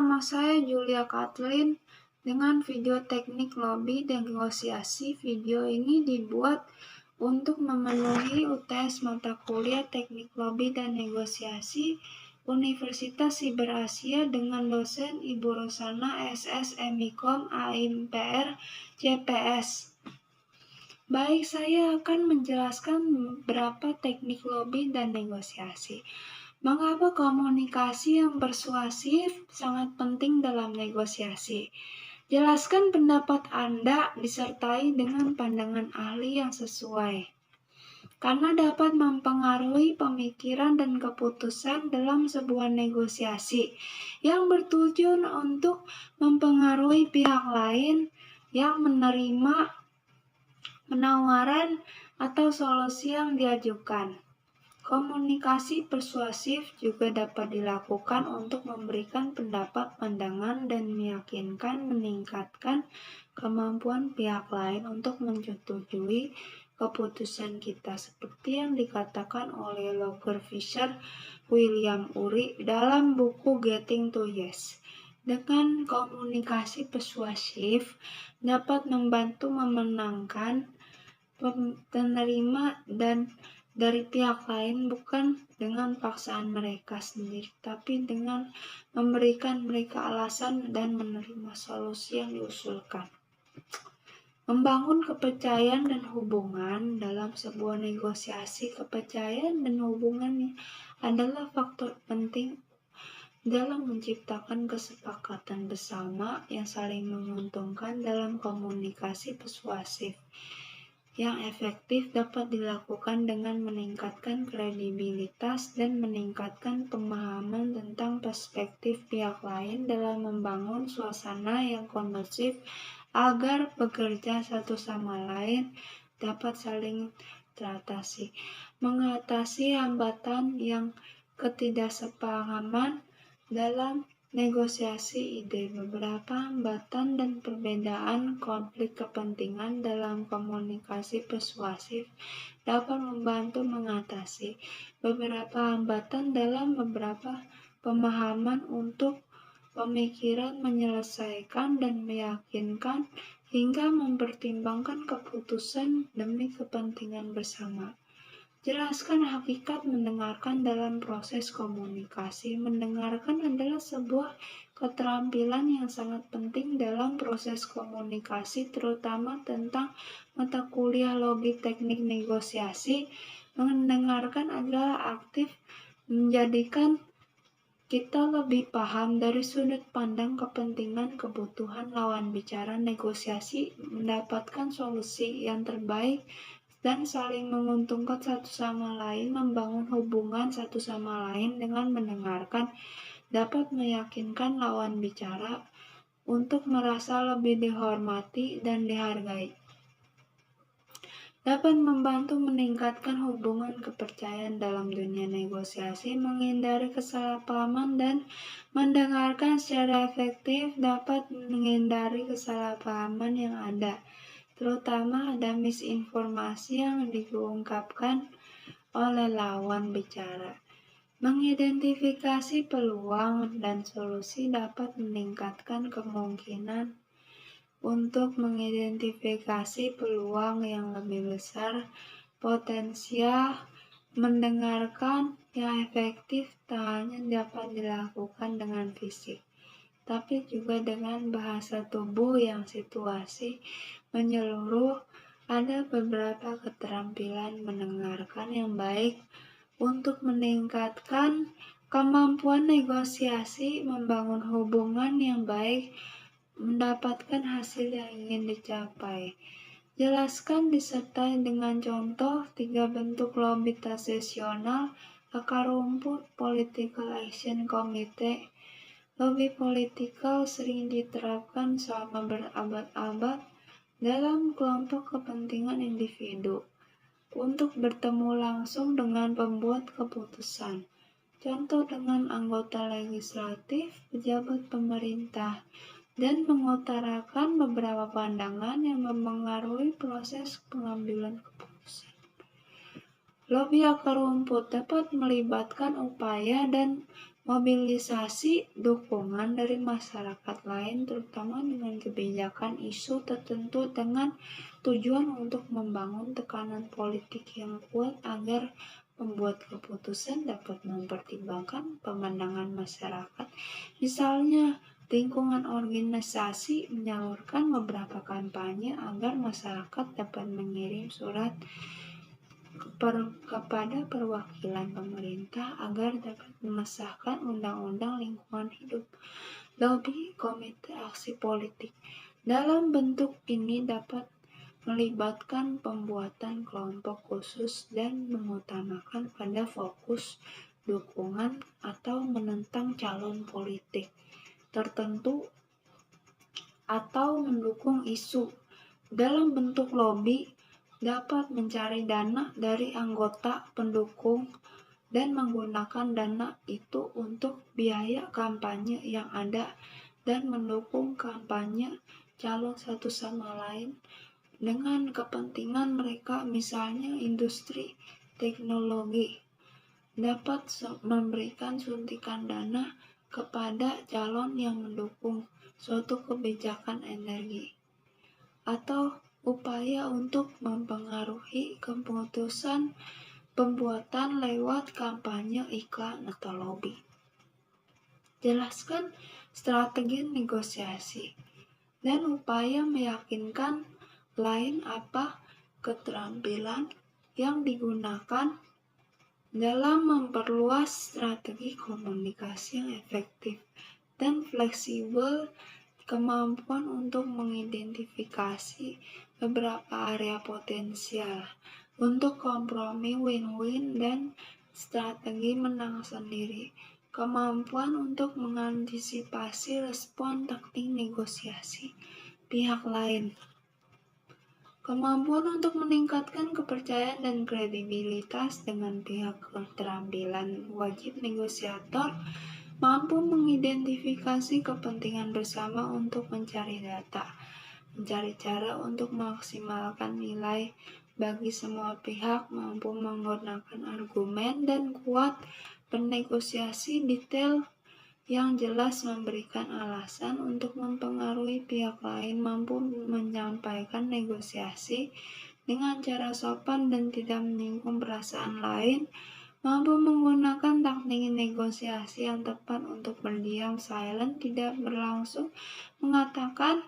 nama saya Julia Kathleen. Dengan video teknik lobby dan negosiasi, video ini dibuat untuk memenuhi UTS mata kuliah Teknik Lobby dan Negosiasi Universitas Siber Asia dengan dosen Ibu Rosana SS MIKOM AIMPR CPS. Baik, saya akan menjelaskan beberapa teknik lobby dan negosiasi. Mengapa komunikasi yang persuasif sangat penting dalam negosiasi? Jelaskan pendapat Anda disertai dengan pandangan ahli yang sesuai, karena dapat mempengaruhi pemikiran dan keputusan dalam sebuah negosiasi yang bertujuan untuk mempengaruhi pihak lain yang menerima penawaran atau solusi yang diajukan. Komunikasi persuasif juga dapat dilakukan untuk memberikan pendapat, pandangan, dan meningkatkan kemampuan pihak lain untuk menyetujui keputusan kita, seperti yang dikatakan oleh Roger Fisher William Ury dalam buku Getting to Yes. Dengan komunikasi persuasif dapat membantu memenangkan penerima dan dari pihak lain, bukan dengan paksaan mereka sendiri, tapi dengan memberikan mereka alasan dan menerima solusi yang diusulkan. Membangun kepercayaan dan hubungan dalam sebuah negosiasi. Kepercayaan dan hubungan adalah faktor penting dalam menciptakan kesepakatan bersama yang saling menguntungkan. Dalam komunikasi persuasif yang efektif dapat dilakukan dengan meningkatkan kredibilitas dan meningkatkan pemahaman tentang perspektif pihak lain dalam membangun suasana yang kondusif agar bekerja satu sama lain dapat saling teratasi. Mengatasi hambatan yang ketidaksepahaman dalam negosiasi ide. Beberapa hambatan dan perbedaan konflik kepentingan dalam komunikasi persuasif dapat membantu mengatasi beberapa hambatan dalam beberapa pemahaman untuk pemikiran, menyelesaikan dan meyakinkan hingga mempertimbangkan keputusan demi kepentingan bersama. Jelaskan hakikat mendengarkan dalam proses komunikasi. Mendengarkan adalah sebuah keterampilan yang sangat penting dalam proses komunikasi, terutama tentang mata kuliah lobby teknik negosiasi. Mendengarkan adalah aktif menjadikan kita lebih paham dari sudut pandang, kepentingan, kebutuhan lawan bicara. Negosiasi mendapatkan solusi yang terbaik dan saling menguntungkan satu sama lain. Membangun hubungan satu sama lain dengan mendengarkan dapat meyakinkan lawan bicara untuk merasa lebih dihormati dan dihargai. Dapat membantu meningkatkan hubungan kepercayaan dalam dunia negosiasi. Menghindari kesalahpahaman dan mendengarkan secara efektif dapat menghindari kesalahpahaman yang ada, terutama ada misinformasi yang diungkapkan oleh lawan bicara. Mengidentifikasi peluang dan solusi dapat meningkatkan kemungkinan untuk mengidentifikasi peluang yang lebih besar. Potensial mendengarkan yang efektif tak hanya dapat dilakukan dengan fisik, tapi juga dengan bahasa tubuh yang situasi menyeluruh. Ada beberapa keterampilan mendengarkan yang baik untuk meningkatkan kemampuan negosiasi, membangun hubungan yang baik, mendapatkan hasil yang ingin dicapai. Jelaskan disertai dengan contoh 3 bentuk lobby transaksional, akar rumput, political action committee. Lobby politikal sering diterapkan selama berabad-abad dalam kelompok kepentingan individu untuk bertemu langsung dengan pembuat keputusan. Contoh dengan anggota legislatif, pejabat pemerintah, dan mengutarakan beberapa pandangan yang mempengaruhi proses pengambilan keputusan. Lobby akar rumput dapat melibatkan upaya dan Mobilisasi dukungan dari masyarakat lain terutama dengan kebijakan isu tertentu dengan tujuan untuk membangun tekanan politik yang kuat agar pembuat keputusan dapat mempertimbangkan pemandangan masyarakat. Misalnya, lingkungan organisasi menyalurkan beberapa kampanye agar masyarakat dapat mengirim surat kepada perwakilan pemerintah agar dapat mengesahkan undang-undang lingkungan hidup. Lobby komite aksi politik dalam bentuk ini dapat melibatkan pembuatan kelompok khusus dan mengutamakan pada fokus dukungan atau menentang calon politik tertentu atau mendukung isu. Dalam bentuk lobby dapat mencari dana dari anggota pendukung dan menggunakan dana itu untuk biaya kampanye yang ada dan mendukung kampanye calon satu sama lain dengan kepentingan mereka. Misalnya industri teknologi dapat memberikan suntikan dana kepada calon yang mendukung suatu kebijakan energi atau upaya untuk mempengaruhi keputusan pembuatan lewat kampanye, iklan, atau lobby. Jelaskan strategi negosiasi dan upaya meyakinkan lain apa keterampilan yang digunakan dalam memperluas strategi komunikasi yang efektif dan fleksibel. Kemampuan untuk mengidentifikasi beberapa area potensial untuk kompromi win-win dan strategi menang sendiri. Kemampuan untuk mengantisipasi respon taktik negosiasi pihak lain. Kemampuan untuk meningkatkan kepercayaan dan kredibilitas dengan pihak. Keterampilan wajib negosiator mampu mengidentifikasi kepentingan bersama untuk mencari data, mencari cara untuk memaksimalkan nilai bagi semua pihak, mampu menggunakan argumen dan kuat bernegosiasi detail yang jelas, memberikan alasan untuk mempengaruhi pihak lain, mampu menyampaikan negosiasi dengan cara sopan dan tidak menyinggung perasaan lain, mampu menggunakan taktik negosiasi yang tepat untuk berdiam, silent, tidak berlangsung, mengatakan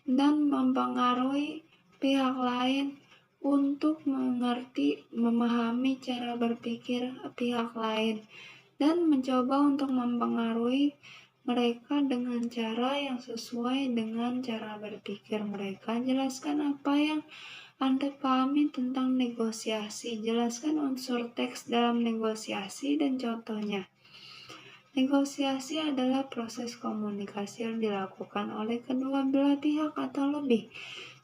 dan mempengaruhi pihak lain untuk mengerti, memahami cara berpikir pihak lain, dan mencoba untuk mempengaruhi mereka dengan cara yang sesuai dengan cara berpikir mereka. Jelaskan apa yang Anda pahami tentang negosiasi. Jelaskan unsur teks dalam negosiasi dan contohnya. Negosiasi adalah proses komunikasi yang dilakukan oleh kedua belah pihak atau lebih.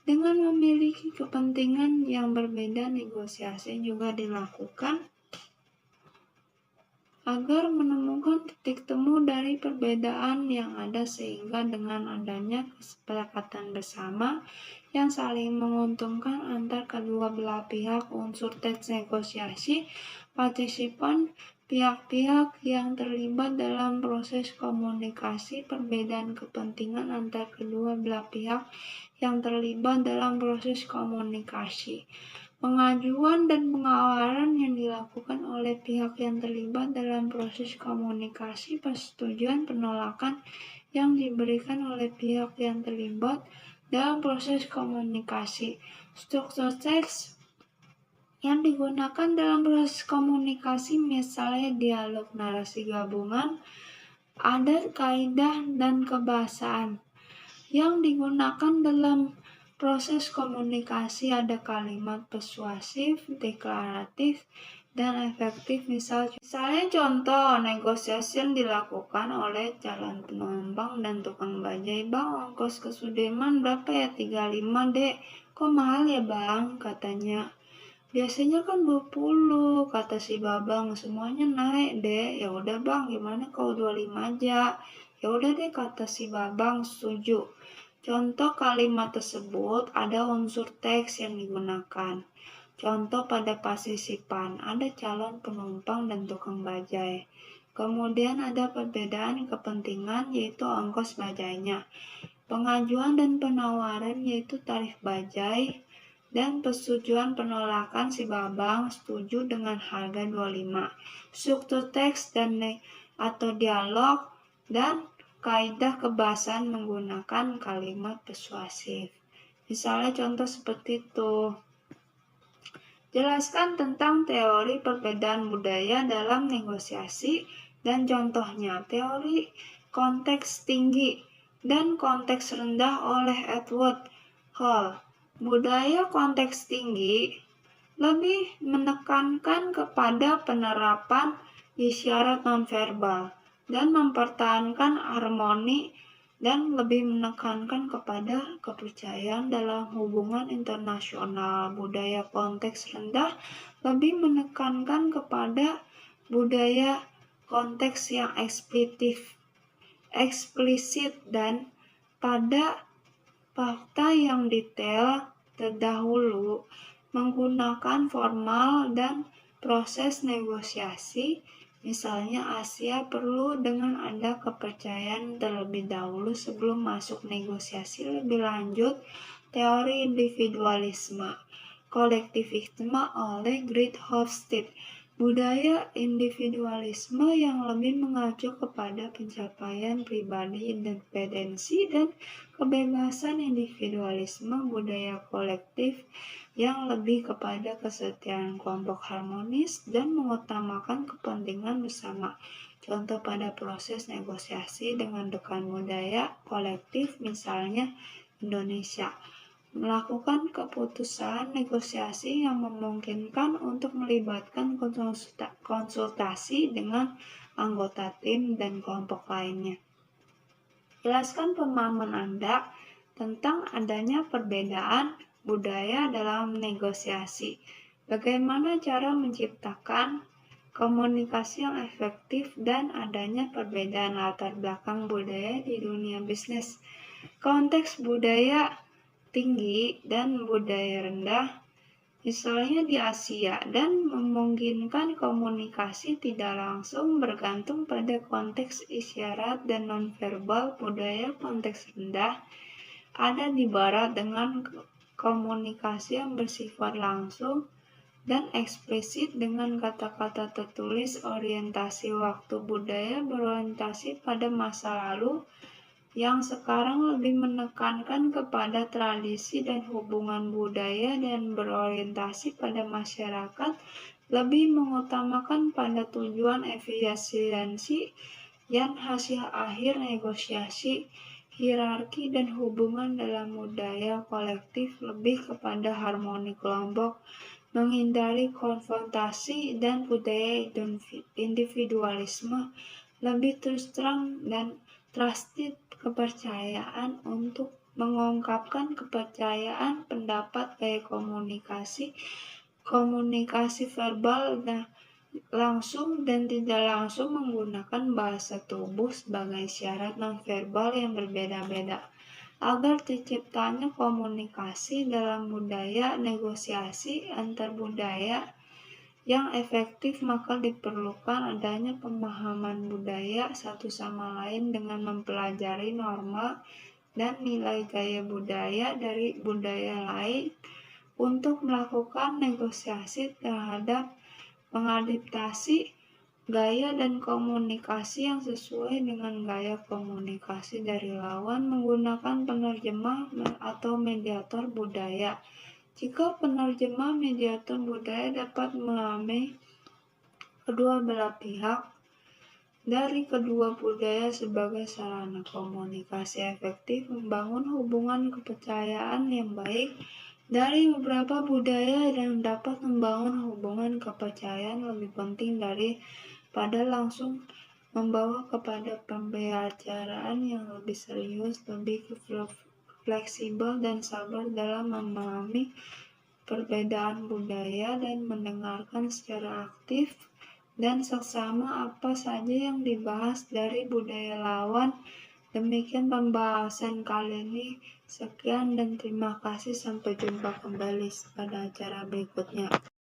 Dengan memiliki kepentingan yang berbeda, negosiasi juga dilakukan agar menemukan titik temu dari perbedaan yang ada sehingga dengan adanya kesepakatan bersama yang saling menguntungkan antar kedua belah pihak. Unsur teks negosiasi, partisipan, pihak-pihak yang terlibat dalam proses komunikasi, perbedaan kepentingan antar kedua belah pihak yang terlibat dalam proses komunikasi. Pengajuan dan pengawalan yang dilakukan oleh pihak yang terlibat dalam proses komunikasi, persetujuan penolakan yang diberikan oleh pihak yang terlibat dalam proses komunikasi. Struktur teks yang digunakan dalam proses komunikasi, misalnya dialog, narasi gabungan, adat, kaidah, dan kebahasaan. Yang digunakan dalam proses komunikasi ada kalimat persuasif, deklaratif, dan efektif. Misalnya contoh negosiasi yang dilakukan oleh calon penumpang dan tukang bajai. Bang, ongkos ke Sudirman berapa ya? 35 dek. Kok mahal ya bang? Katanya. Biasanya kan 20, kata si babang. Semuanya naik dek. Ya udah bang, gimana kalau 25 aja? Ya udah deh, kata si babang, setuju. Contoh kalimat tersebut ada unsur teks yang digunakan. Contoh pada partisipan, ada calon penumpang dan tukang bajai. Kemudian ada perbedaan kepentingan yaitu ongkos bajainya. Pengajuan dan penawaran yaitu tarif bajai, dan persetujuan penolakan si Babang setuju dengan harga 25. Struktur teks dan atau dialog dan kaidah kebahasan menggunakan kalimat persuasif. Misalnya contoh seperti itu. Jelaskan tentang teori perbedaan budaya dalam negosiasi dan contohnya. Teori konteks tinggi dan konteks rendah oleh Edward Hall. Budaya konteks tinggi lebih menekankan kepada penerapan isyarat nonverbal dan mempertahankan harmoni dan lebih menekankan kepada kepercayaan dalam hubungan internasional. Budaya konteks rendah lebih menekankan kepada budaya konteks yang eksplisit dan pada fakta yang detail terdahulu, menggunakan formal dan proses negosiasi. Misalnya Asia perlu dengan ada kepercayaan terlebih dahulu sebelum masuk negosiasi lebih lanjut. Teori individualisme kolektivisme oleh Grit Hofstede. Budaya individualisme yang lebih mengacu kepada pencapaian pribadi, independensi, dan kebebasan. Individualisme budaya kolektif yang lebih kepada kesetiaan kelompok harmonis dan mengutamakan kepentingan bersama. Contoh pada proses negosiasi dengan rekan budaya kolektif misalnya Indonesia. Melakukan keputusan negosiasi yang memungkinkan untuk melibatkan konsultasi dengan anggota tim dan kelompok lainnya. Jelaskan pemahaman Anda tentang adanya perbedaan budaya dalam negosiasi. Bagaimana cara menciptakan komunikasi yang efektif dan adanya perbedaan latar belakang budaya di dunia bisnis. Konteks budaya tinggi dan budaya rendah, misalnya di Asia, dan memungkinkan komunikasi tidak langsung bergantung pada konteks isyarat dan nonverbal. Budaya konteks rendah ada di Barat dengan komunikasi yang bersifat langsung dan eksplisit dengan kata-kata tertulis. Orientasi waktu budaya berorientasi pada masa lalu yang sekarang lebih menekankan kepada tradisi dan hubungan budaya, dan berorientasi pada masyarakat lebih mengutamakan pada tujuan efisiensi yang hasil akhir negosiasi. Hierarki dan hubungan dalam budaya kolektif lebih kepada harmoni kelompok, menghindari konfrontasi, dan budaya individualisme lebih terus terang dan trusted kepercayaan untuk mengungkapkan kepercayaan pendapat. Gaya komunikasi verbal langsung dan tidak langsung menggunakan bahasa tubuh sebagai syarat nonverbal yang berbeda-beda. Agar terciptanya komunikasi dalam budaya negosiasi antar budaya yang efektif, maka diperlukan adanya pemahaman budaya satu sama lain dengan mempelajari norma dan nilai gaya budaya dari budaya lain untuk melakukan negosiasi terhadap mengadaptasi gaya dan komunikasi yang sesuai dengan gaya komunikasi dari lawan menggunakan penerjemah atau mediator budaya. Jika penerjemah mediator budaya dapat memahami kedua belah pihak dari kedua budaya sebagai sarana komunikasi efektif, membangun hubungan kepercayaan yang baik dari beberapa budaya dan dapat membangun hubungan kepercayaan lebih penting daripada langsung membawa kepada pembicaraan yang lebih serius, lebih fleksibel dan sabar dalam memahami perbedaan budaya dan mendengarkan secara aktif dan seksama apa saja yang dibahas dari budaya lawan. Demikian pembahasan kali ini. Sekian dan terima kasih. Sampai jumpa kembali pada acara berikutnya.